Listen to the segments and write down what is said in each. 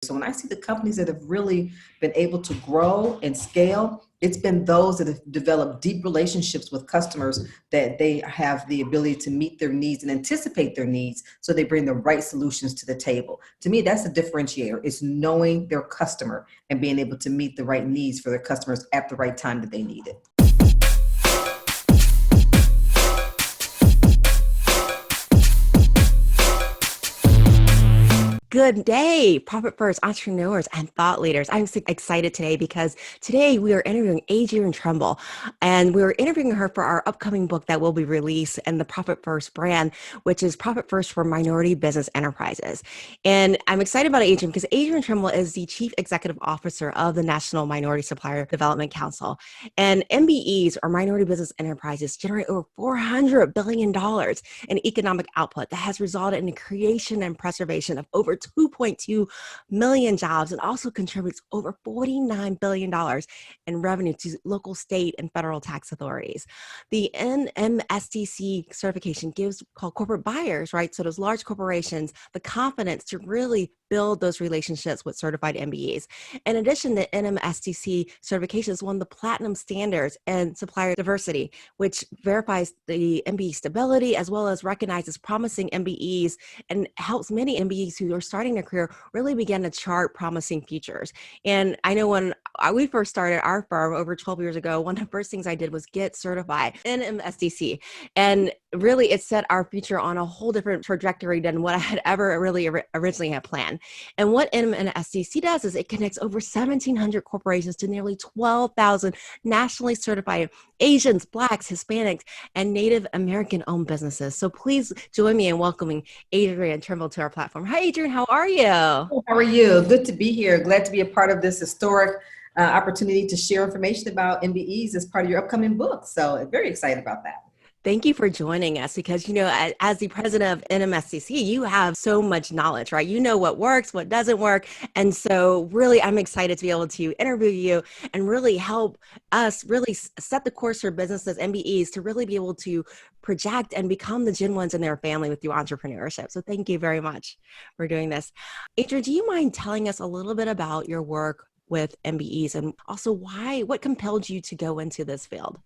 So when I see the companies that have really been able to grow and scale, it's been those that have developed deep relationships with customers, that they have the ability to meet their needs and anticipate their needs, so they bring the right solutions to the table. To me, that's a differentiator. It's knowing their customer and being able to meet the right needs for their customers at the right time that they need it. Good day, profit first entrepreneurs and thought leaders. I'm so excited today because today we are interviewing Adrienne Trimble, and we're interviewing her for our upcoming book that will be released in the Profit First brand, which is Profit First for Minority Business Enterprises. And I'm excited about Adrienne because Adrienne Trimble is the Chief Executive Officer of the National Minority Supplier Development Council. And MBEs, or Minority Business Enterprises, generate over $400 billion in economic output that has resulted in the creation and preservation of over 2.2 million jobs, and also contributes over $49 billion in revenue to local, state, and federal tax authorities. The NMSDC certification gives corporate buyers, right? So those large corporations, the confidence to really build those relationships with certified MBEs. In addition, the NMSDC certification is one of the platinum standards in supplier diversity, which verifies the MBE stability as well as recognizes promising MBEs and helps many MBEs who are starting their career really begin to chart promising futures. And I know when we first started our firm over 12 years ago, one of the first things I did was get certified in MSDC. And really, it set our future on a whole different trajectory than what I had ever really originally had planned. And what NMSDC does is it connects over 1,700 corporations to nearly 12,000 nationally certified Asians, Blacks, Hispanics, and Native American owned businesses. So please join me in welcoming Adrienne Trimble to our platform. Hi, Adrienne. How are you? How are you? Good to be here. Glad to be a part of this historic opportunity to share information about MBEs as part of your upcoming book. So very excited about that. Thank you for joining us because, as the president of NMSDC, you have so much knowledge, right? You know what works, what doesn't work. And so really, I'm excited to be able to interview you and really help us really set the course for businesses, MBEs, to really be able to project and become the Gen 1s in their family with through entrepreneurship. So thank you very much for doing this. Adrienne, do you mind telling us a little bit about your work with MBEs and also what compelled you to go into this field?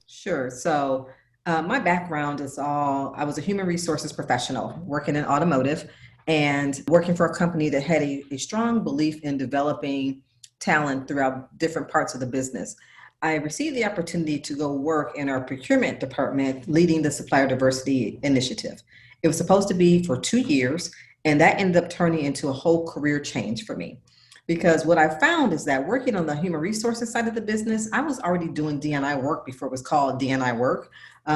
Sure. So my background is I was a human resources professional working in automotive and working for a company that had a strong belief in developing talent throughout different parts of the business. I received the opportunity to go work in our procurement department leading the supplier diversity initiative. It was supposed to be for 2 years, and that ended up turning into a whole career change for me. Because what I found is that working on the human resources side of the business, I was already doing D&I work before it was called D&I work,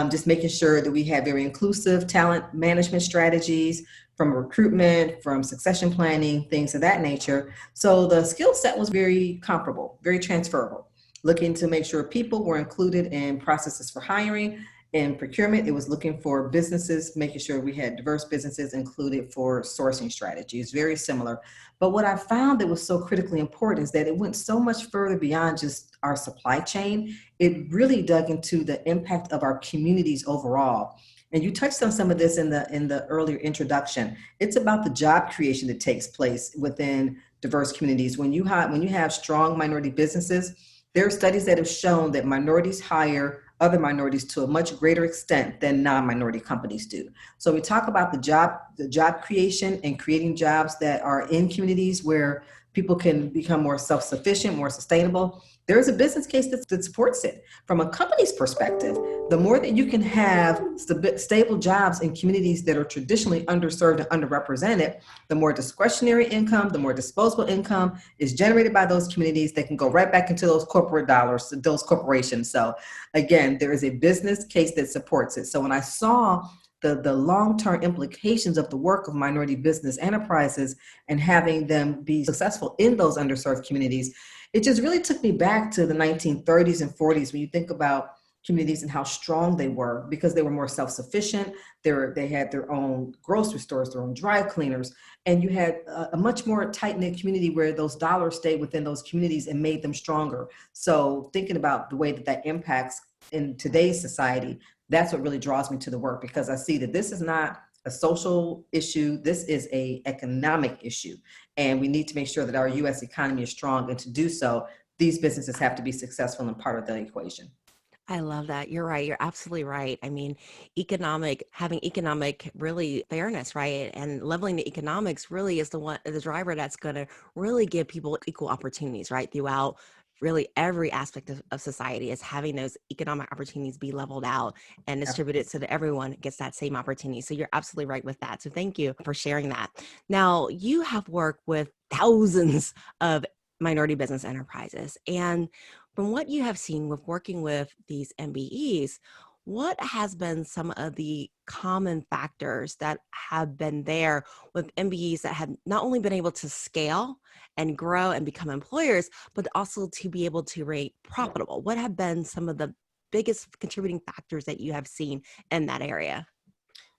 just making sure that we had very inclusive talent management strategies, from recruitment, from succession planning, things of that nature. So the skill set was very comparable, very transferable, looking to make sure people were included in processes for hiring. In procurement, it was looking for businesses, making sure we had diverse businesses included for sourcing strategies, very similar. But what I found that was so critically important is that it went so much further beyond just our supply chain. It really dug into the impact of our communities overall. And you touched on some of this in the earlier introduction. It's about the job creation that takes place within diverse communities. When you have strong minority businesses, there are studies that have shown that minorities hire other minorities to a much greater extent than non-minority companies do. So we talk about the job creation and creating jobs that are in communities where people can become more self-sufficient, more sustainable. There is a business case that supports it. From a company's perspective, the more that you can have stable jobs in communities that are traditionally underserved and underrepresented, the more discretionary income, the more disposable income is generated by those communities that can go right back into those corporate dollars, those corporations. So again, there is a business case that supports it. So when I saw the long-term implications of the work of minority business enterprises and having them be successful in those underserved communities, it just really took me back to the 1930s and 40s when you think about communities and how strong they were, because they were more self-sufficient. They had their own grocery stores, their own dry cleaners, and you had a much more tight-knit community where those dollars stayed within those communities and made them stronger. So thinking about the way that impacts in today's society, that's what really draws me to the work, because I see that this is not a social issue. This is an economic issue. And we need to make sure that our U.S. economy is strong. And to do so, these businesses have to be successful and part of the equation. I love that. You're right. You're absolutely right. I mean, having economic really fairness, right? And leveling the economics really is the driver that's going to really give people equal opportunities, right? Throughout really every aspect of society is having those economic opportunities be leveled out and distributed so that everyone gets that same opportunity. So you're absolutely right with that. So thank you for sharing that. Now, you have worked with thousands of minority business enterprises, and from what you have seen with working with these MBEs, what has been some of the common factors that have been there with MBEs that have not only been able to scale and grow and become employers, but also to be able to rate profitable? What have been some of the biggest contributing factors that you have seen in that area?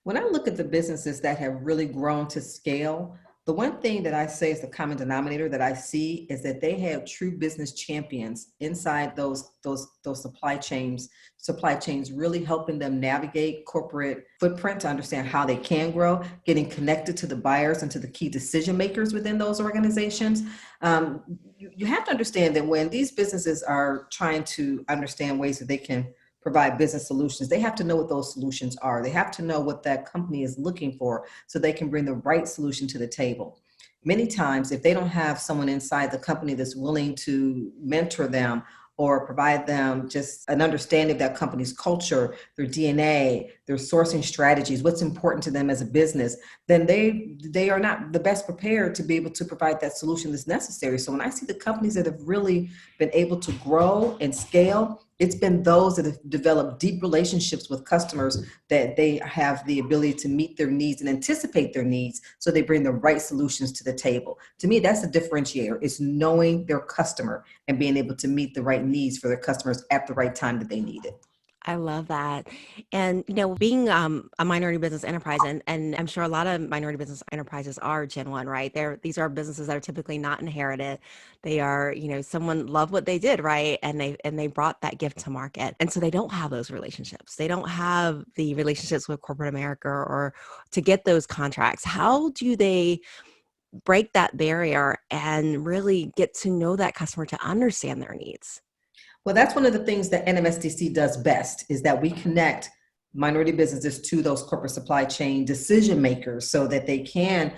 When I look at the businesses that have really grown to scale, the one thing that I say is the common denominator that I see is that they have true business champions inside those supply chains really helping them navigate corporate footprint to understand how they can grow, getting connected to the buyers and to the key decision makers within those organizations. You have to understand that when these businesses are trying to understand ways that they can provide business solutions, they have to know what those solutions are. They have to know what that company is looking for so they can bring the right solution to the table. Many times, if they don't have someone inside the company that's willing to mentor them or provide them just an understanding of that company's culture, their DNA, their sourcing strategies, what's important to them as a business, then they are not the best prepared to be able to provide that solution that's necessary. So when I see the companies that have really been able to grow and scale, it's been those that have developed deep relationships with customers, that they have the ability to meet their needs and anticipate their needs, so they bring the right solutions to the table. To me, that's a differentiator, is knowing their customer and being able to meet the right needs for their customers at the right time that they need it. I love that. And, being a minority business enterprise, and I'm sure a lot of minority business enterprises are Gen 1, right? These are businesses that are typically not inherited. They are, someone loved what they did, right? And they brought that gift to market. And so they don't have those relationships. They don't have the relationships with corporate America or to get those contracts. How do they break that barrier and really get to know that customer to understand their needs? Well, that's one of the things that NMSDC does best, is that we connect minority businesses to those corporate supply chain decision makers so that they can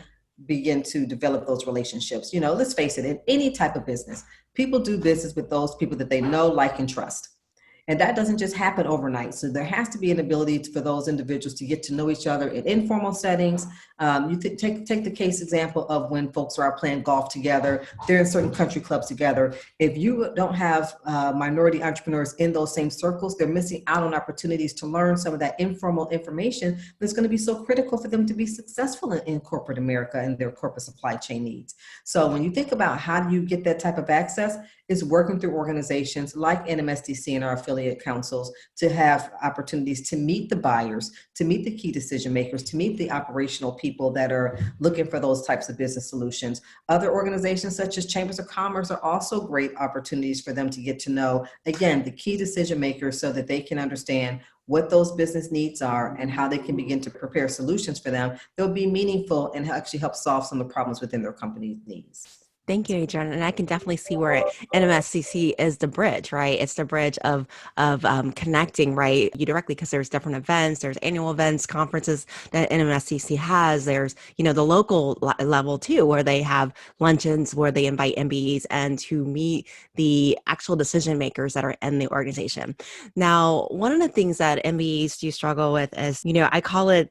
begin to develop those relationships. Let's face it, in any type of business, people do business with those people that they know, like, and trust. And that doesn't just happen overnight. So there has to be an ability for those individuals to get to know each other in informal settings. You take the case example of when folks are out playing golf together, they're in certain country clubs together. If you don't have minority entrepreneurs in those same circles, they're missing out on opportunities to learn some of that informal information that's going to be so critical for them to be successful in corporate America and their corporate supply chain needs. So when you think about how do you get that type of access, is working through organizations like NMSDC and our affiliate councils to have opportunities to meet the buyers, to meet the key decision makers, to meet the operational people that are looking for those types of business solutions. Other organizations such as chambers of commerce are also great opportunities for them to get to know, again, the key decision makers so that they can understand what those business needs are and how they can begin to prepare solutions for them that will be meaningful and actually help solve some of the problems within their company's needs. Thank you, Adrian. And I can definitely see where NMSCC is the bridge, right? It's the bridge of connecting, right? You directly, because there's different events, there's annual events, conferences that NMSCC has. There's, the local level too, where they have luncheons where they invite MBEs and to meet the actual decision makers that are in the organization. Now, one of the things that MBEs do struggle with is, I call it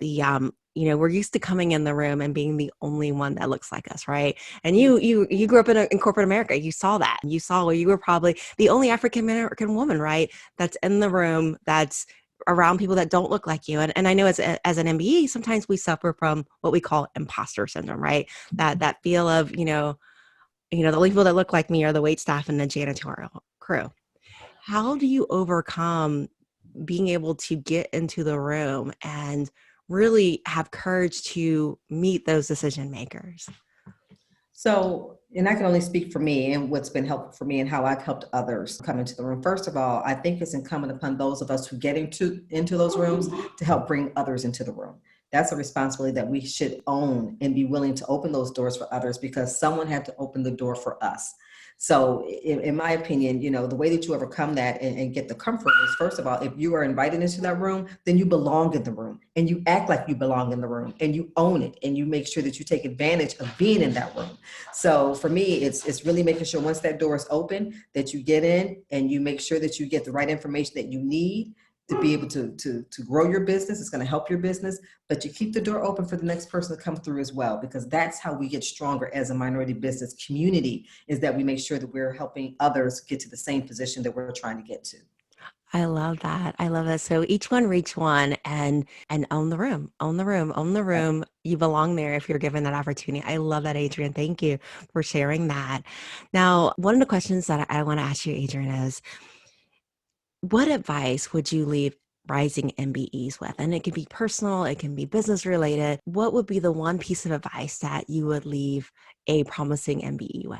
we're used to coming in the room and being the only one that looks like us, right? And you grew up in corporate America. You saw that. You were probably the only African American woman, right? That's in the room. That's around people that don't look like you. And I know as an MBE, sometimes we suffer from what we call imposter syndrome, right? That feel of the only people that look like me are the wait staff and the janitorial crew. How do you overcome being able to get into the room and really have courage to meet those decision makers? So, and I can only speak for me and what's been helpful for me and how I've helped others come into the room. First of all, I think it's incumbent upon those of us who get into those rooms to help bring others into the room. that's a responsibility that we should own and be willing to open those doors for others, because someone had to open the door for us. So in my opinion, the way that you overcome that and get the comfort is, first of all, if you are invited into that room, then you belong in the room and you act like you belong in the room and you own it and you make sure that you take advantage of being in that room. So for me, it's really making sure once that door is open that you get in and you make sure that you get the right information that you need to be able to grow your business. It's going to help your business, but you keep the door open for the next person to come through as well, because that's how we get stronger as a minority business community, is that we make sure that we're helping others get to the same position that we're trying to get to. I love that. I love that. So each one reach one and own the room, own the room, own the room. You belong there if you're given that opportunity. I love that, Adrian. Thank you for sharing that. Now, one of the questions that I want to ask you, Adrian, is what advice would you leave rising MBEs with? And it can be personal, it can be business related. What would be the one piece of advice that you would leave a promising MBE with?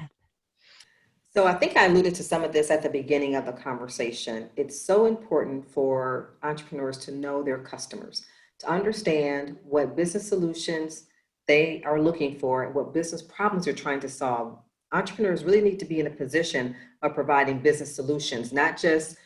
So I think I alluded to some of this at the beginning of the conversation. It's so important for entrepreneurs to know their customers, to understand what business solutions they are looking for and what business problems they're trying to solve. Entrepreneurs really need to be in a position of providing business solutions, not just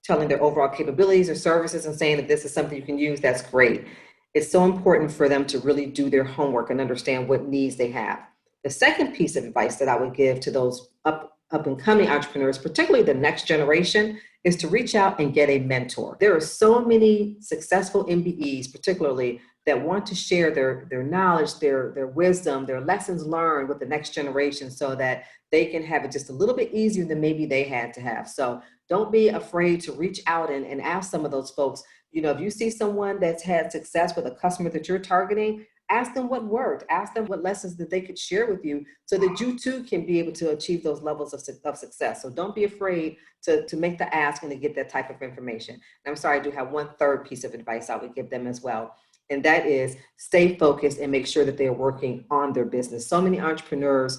telling their overall capabilities or services and saying that this is something you can use. That's great. It's so important for them to really do their homework and understand what needs they have. The second piece of advice that I would give to those up and coming entrepreneurs, particularly the next generation, is to reach out and get a mentor. There are so many successful MBEs, particularly, that want to share their knowledge, their wisdom, their lessons learned with the next generation, so that they can have it just a little bit easier than maybe they had to have. So don't be afraid to reach out and ask some of those folks. If you see someone that's had success with a customer that you're targeting, ask them what worked, ask them what lessons that they could share with you, so that you too can be able to achieve those levels of success. So don't be afraid to make the ask and to get that type of information. And I'm sorry, I do have one third piece of advice I would give them as well. And that is, stay focused and make sure that they're working on their business. So many entrepreneurs,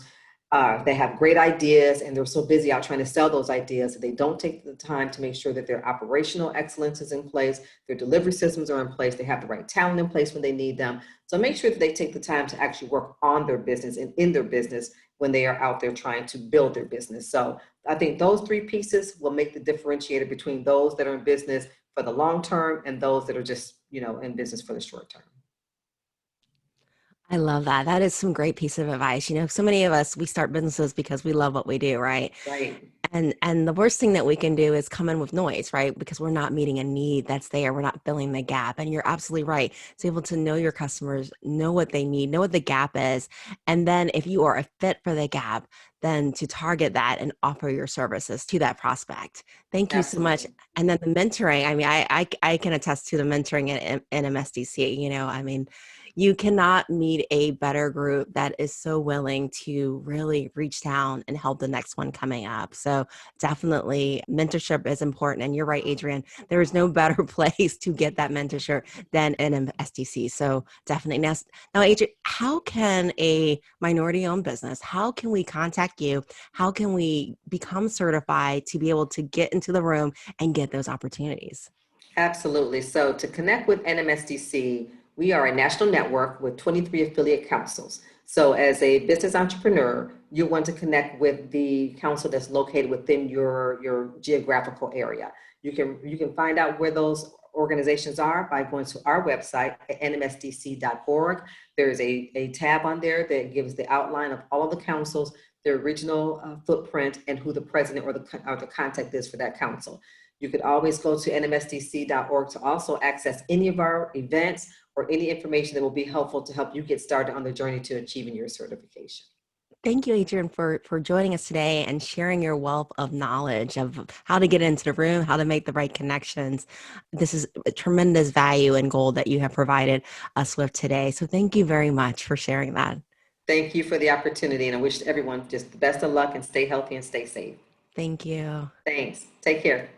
they have great ideas and they're so busy out trying to sell those ideas that they don't take the time to make sure that their operational excellence is in place, their delivery systems are in place, they have the right talent in place when they need them. So make sure that they take the time to actually work on their business and in their business when they are out there trying to build their business. So I think those three pieces will make the differentiator between those that are in business for the long term and those that are just, in business for the short term. I love that. That is some great piece of advice. So many of us, we start businesses because we love what we do, right? Right. And the worst thing that we can do is come in with noise, right? Because we're not meeting a need that's there. We're not filling the gap. And you're absolutely right. It's able to know your customers, know what they need, know what the gap is. And then if you are a fit for the gap, then to target that and offer your services to that prospect. Thank you so much. Absolutely. And then the mentoring, I mean, I can attest to the mentoring at NMSDC. You cannot meet a better group that is so willing to really reach down and help the next one coming up. So definitely mentorship is important. And you're right, Adrian, there is no better place to get that mentorship than an SDC. So definitely. Now, Adrian, how can a minority owned business, how can we contact you? How can we become certified to be able to get into the room and get those opportunities? Absolutely. So to connect with NMSDC, we are a national network with 23 affiliate councils. So as a business entrepreneur, you want to connect with the council that's located within your geographical area. You can find out where those organizations are by going to our website at nmsdc.org. There's a tab on there that gives the outline of all of the councils, their regional footprint, and who the president or the contact is for that council. You could always go to nmsdc.org to also access any of our events or any information that will be helpful to help you get started on the journey to achieving your certification. Thank you, Adrian, for joining us today and sharing your wealth of knowledge of how to get into the room, how to make the right connections. This is a tremendous value and gold that you have provided us with today. So thank you very much for sharing that. Thank you for the opportunity, and I wish everyone just the best of luck and stay healthy and stay safe. Thank you. Thanks. Take care.